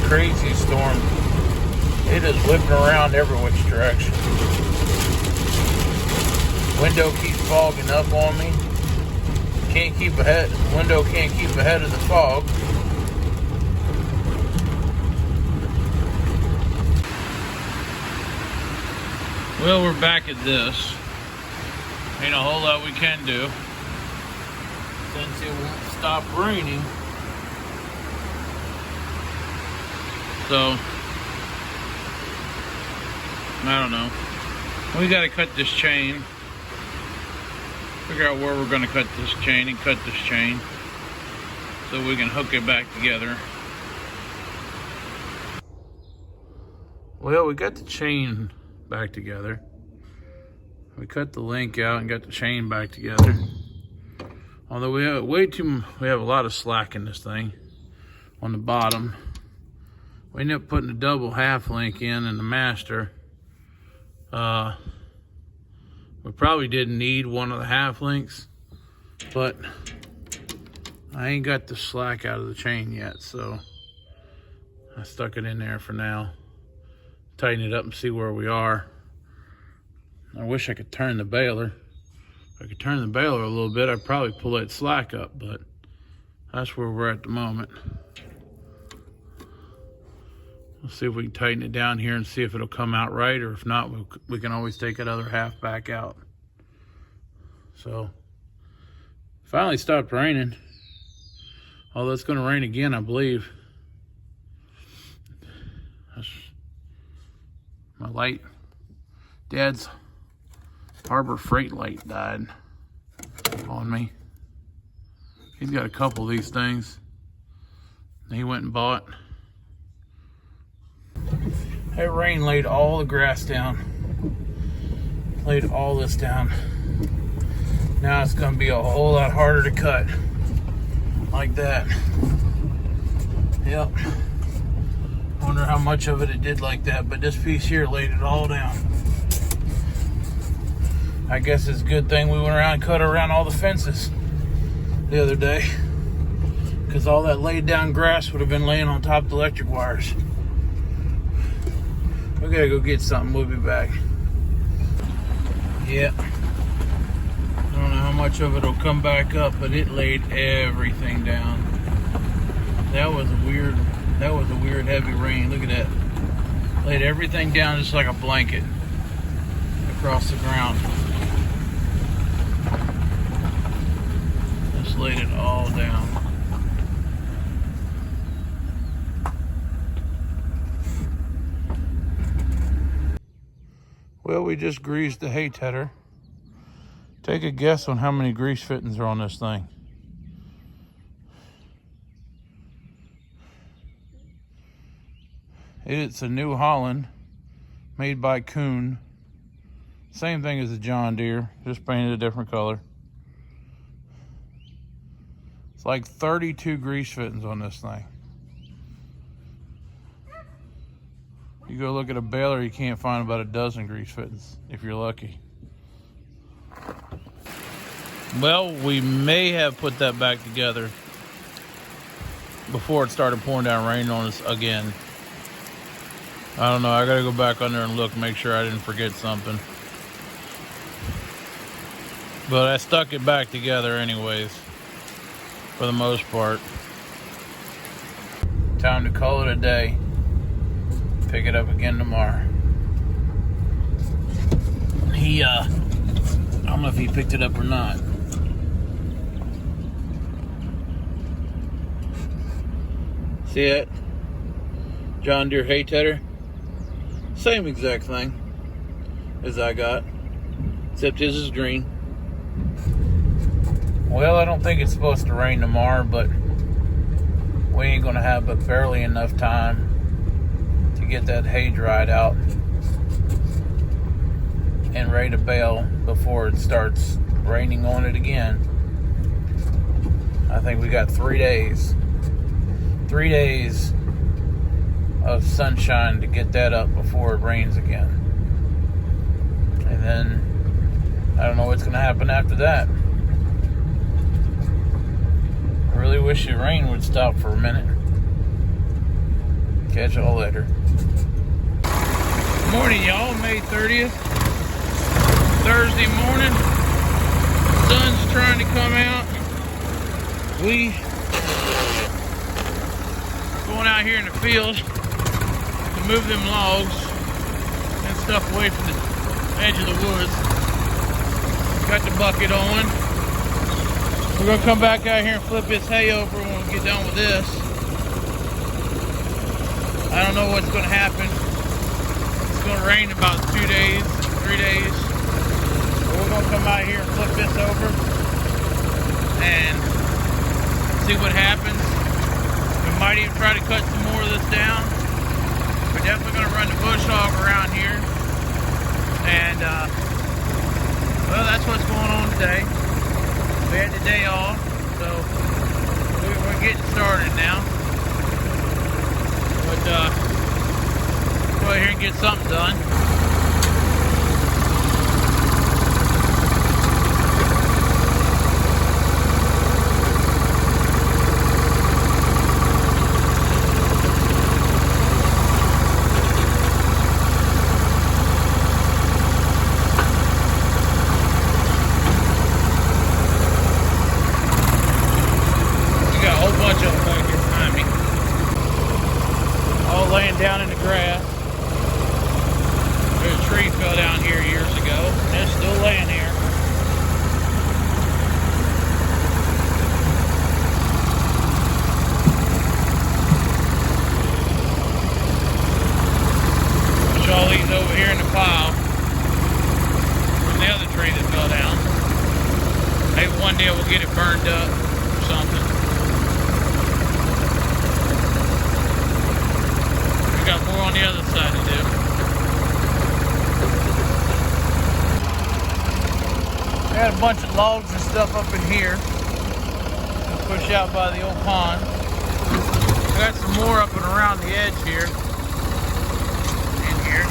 crazy storm. It is whipping around every which direction. Window keeps fogging up on me. Can't keep ahead. Window can't keep ahead of the fog. Well, we're back at this. Ain't a whole lot we can do since it won't stop raining. So, I don't know. We gotta cut this chain. Figure out where we're gonna cut this chain and cut this chain so we can hook it back together. Well, we got the chain back together. We cut the link out and got the chain back together. Although we have a lot of slack in this thing on the bottom. We ended up putting a double half link in the master. We probably didn't need one of the half links, but I ain't got the slack out of the chain yet, so I stuck it in there for now. Tighten it up and see where we are. I wish I could turn the baler. If I could turn the baler a little bit, I'd probably pull that slack up, but that's where we're at the moment. We'll see if we can tighten it down here and see if it'll come out right, or if not, we can always take that other half back out. So, finally stopped raining. Although it's gonna rain again, I believe. That's my light. Dad's Harbor Freight light died on me. He's got a couple of these things he went and bought. That rain laid all the grass down. Laid all this down. Now it's gonna be a whole lot harder to cut. Like that. Yep. Wonder how much of it did like that, but this piece here laid it all down. I guess it's a good thing we went around and cut around all the fences the other day, because all that laid down grass would have been laying on top of the electric wires. We gotta go get something. We'll be back. Yeah. I don't know how much of it will come back up, but it laid everything down. That was a weird heavy rain. Look at that. Laid everything down just like a blanket across the ground. Just laid it all down. Well, we just greased the hay tedder. Take a guess on how many grease fittings are on this thing. It's a new Holland, made by Kuhn. Same thing as the John Deere, just painted a different color. It's like 32 grease fittings on this thing. You go look at a baler, you can't find about a dozen grease fittings, if you're lucky. Well, we may have put that back together before it started pouring down rain on us again. I don't know, I gotta go back under and look, make sure I didn't forget something. But I stuck it back together anyways, for the most part. Time to call it a day. Pick it up again tomorrow. I don't know if he picked it up or not. See it? John Deere hay tedder. Same exact thing as I got, except his is green. Well, I don't think it's supposed to rain tomorrow, but we ain't gonna have but barely enough time to get that hay dried out and ready to bale before it starts raining on it again. I think we got 3 days. 3 days of sunshine to get that up before it rains again. And then I don't know what's gonna happen after that. I really wish the rain would stop for a minute. Catch y'all later. Good morning, y'all. May 30th. Thursday morning. Sun's trying to come out. We going out here in the field to move them logs and stuff away from the edge of the woods. Got the bucket on. We're gonna come back out here and flip this hay over when we get done with this. I don't know what's gonna happen. It's gonna rain about 2 days, 3 days. But we're gonna come out here and flip this over and see what happens. We might even try to cut some more of this down. We're definitely gonna run the bush hog around here. And well, that's what's going on today. We had the day off, so we're getting started now. But go out here and get something done. Down in the grass. There's a tree fell down here years ago, and it's still laying here. Push all these over here in the pile from the other tree that fell down. Maybe one day we'll get it burned up or something. Got more on the other side to do. I got a bunch of logs and stuff up in here. Push out by the old pond. I got some more up and around the edge here. In here.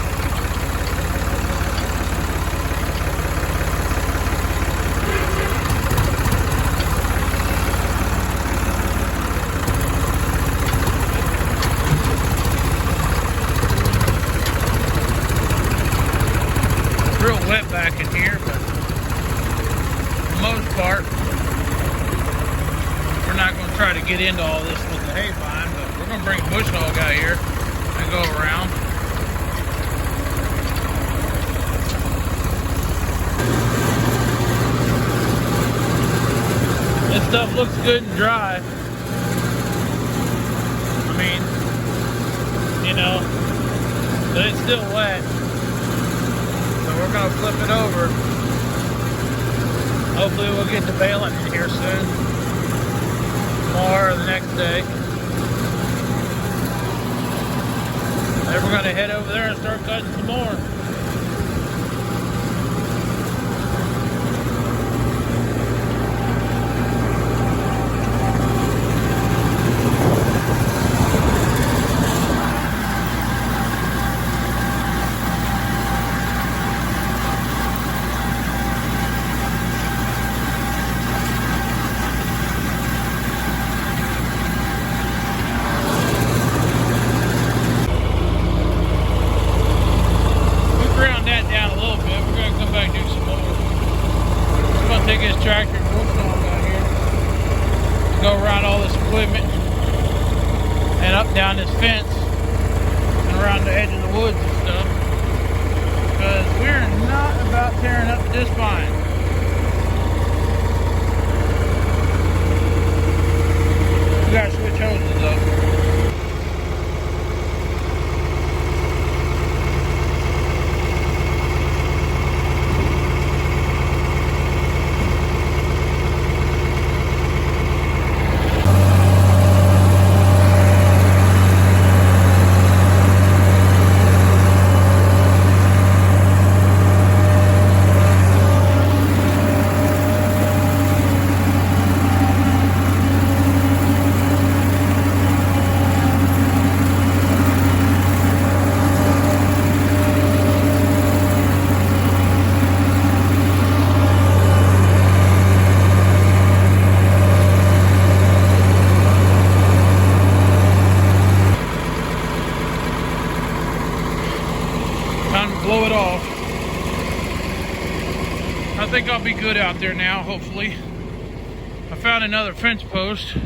Real wet back in here, but for the most part, we're not going to try to get into all this with the hay vine, but we're going to bring a bush hog out here and go around. This stuff looks good and dry. I mean, you know, but it's still wet. We're going to flip it over. Hopefully we'll get to baling in here soon. Tomorrow or the next day. Then we're going to head over there and start cutting some more. Take his tractor and bush hog out here, go around all this equipment and up down this fence and around the edge of the woods and stuff, because we're not about tearing up this vine. We gotta switch hoses though. think I'll be good out there now, hopefully. I found another fence post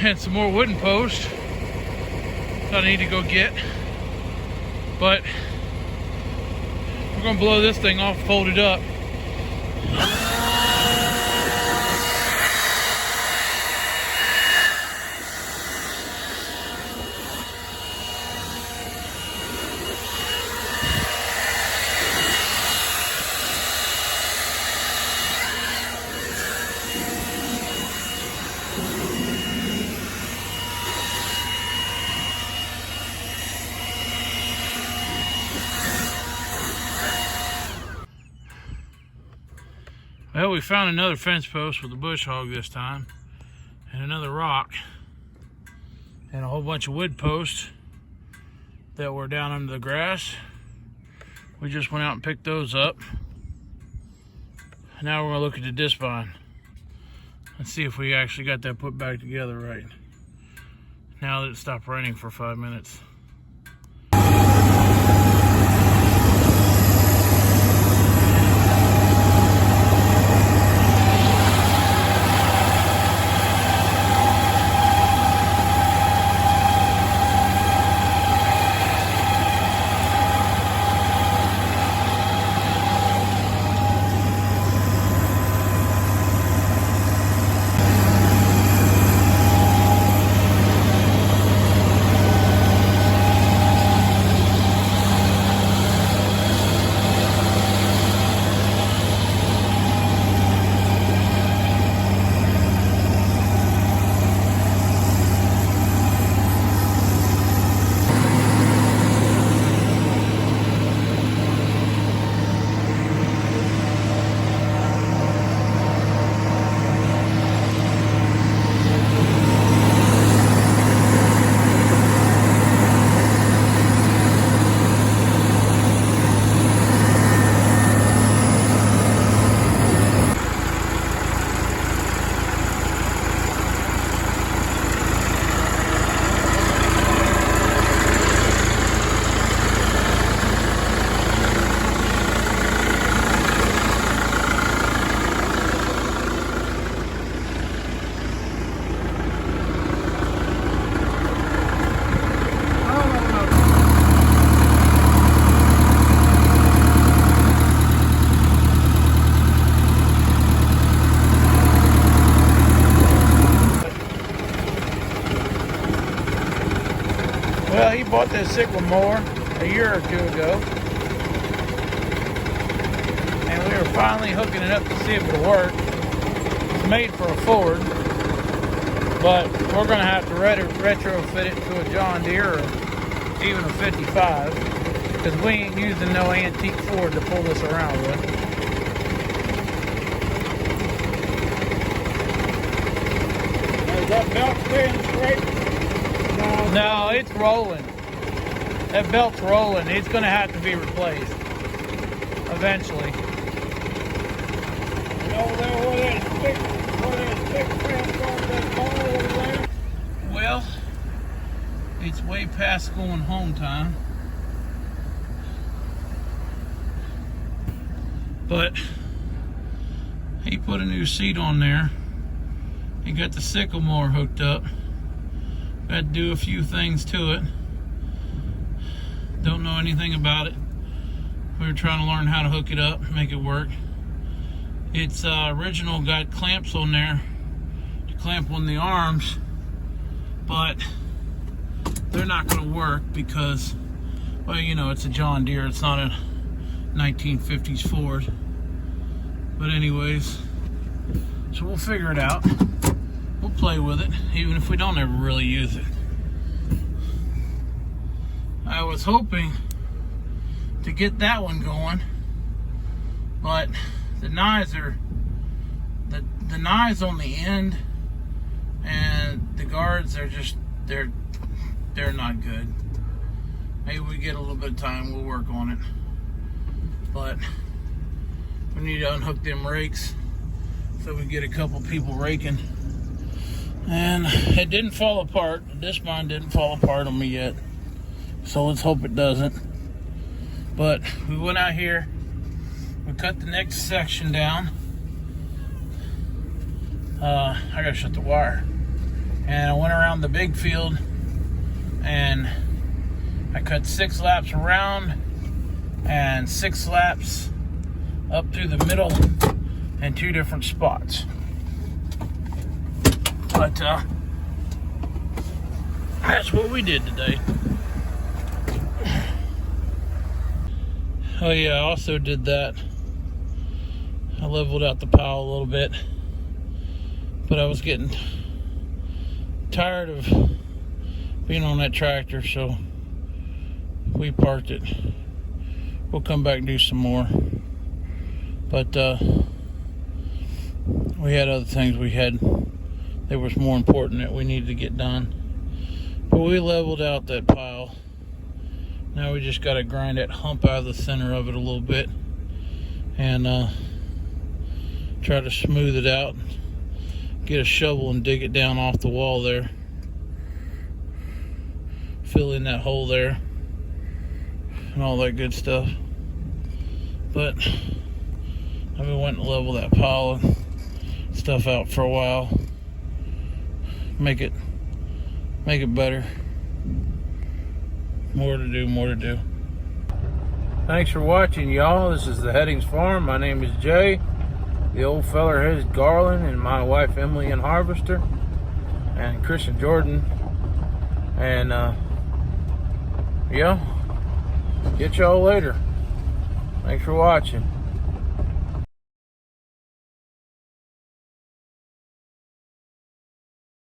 and some more wooden posts that I need to go get. But we're gonna blow this thing off, fold it up. Well, we found another fence post with a bush hog this time, and another rock, and a whole bunch of wood posts that were down under the grass. We just went out and picked those up. Now we're gonna look at the disc vine and see if we actually got that put back together right, now that it stopped raining for 5 minutes. Well, he bought this sickle mower a year or two ago, and we were finally hooking it up to see if it'll work. It's made for a Ford, but we're going to have to retrofit it to a John Deere or even a 55, because we ain't using no antique Ford to pull this around with. Is that belt staying straight? No, it's rolling. That belt's rolling. It's going to have to be replaced eventually. And over there where that stick fence on that pole over there? Well, it's way past going home time. But he put a new seat on there. He got the sickle mower hooked up. Had to do a few things to it. Don't know anything about it. We were trying to learn how to hook it up, make it work. It's original got clamps on there to clamp on the arms, but they're not going to work because, well, you know, it's a John Deere. It's not a 1950s Ford. But anyways, so we'll figure it out. We'll play with it, even if we don't ever really use it. I was hoping to get that one going, but the knives are the knives on the end, and the guards are just they're not good. Maybe we get a little bit of time, we'll work on it. But we need to unhook them rakes so we get a couple people raking. And it didn't fall apart. This mine didn't fall apart on me yet, so let's hope it doesn't. But we went out here we cut the next section down. I gotta shut the wire. And I went around the big field and I cut 6 laps around and 6 laps up through the middle in 2 different spots. But that's what we did today. Oh yeah, I also did that. I leveled out the pile a little bit, but I was getting tired of being on that tractor, so we parked it. We'll come back and do some more. But we had other things that was more important that we needed to get done. But we leveled out that pile. Now we just got to grind that hump out of the center of it a little bit and try to smooth it out. Get a shovel and dig it down off the wall there. Fill in that hole there and all that good stuff. But I've been wanting to level that pile and stuff out for a while. Make it better. More to do. Thanks for watching, y'all. This is the Headings Farm. My name is Jay. The old feller is Garland, and my wife Emily in Harvester, and Chris and Jordan. And yeah, get y'all later. Thanks for watching.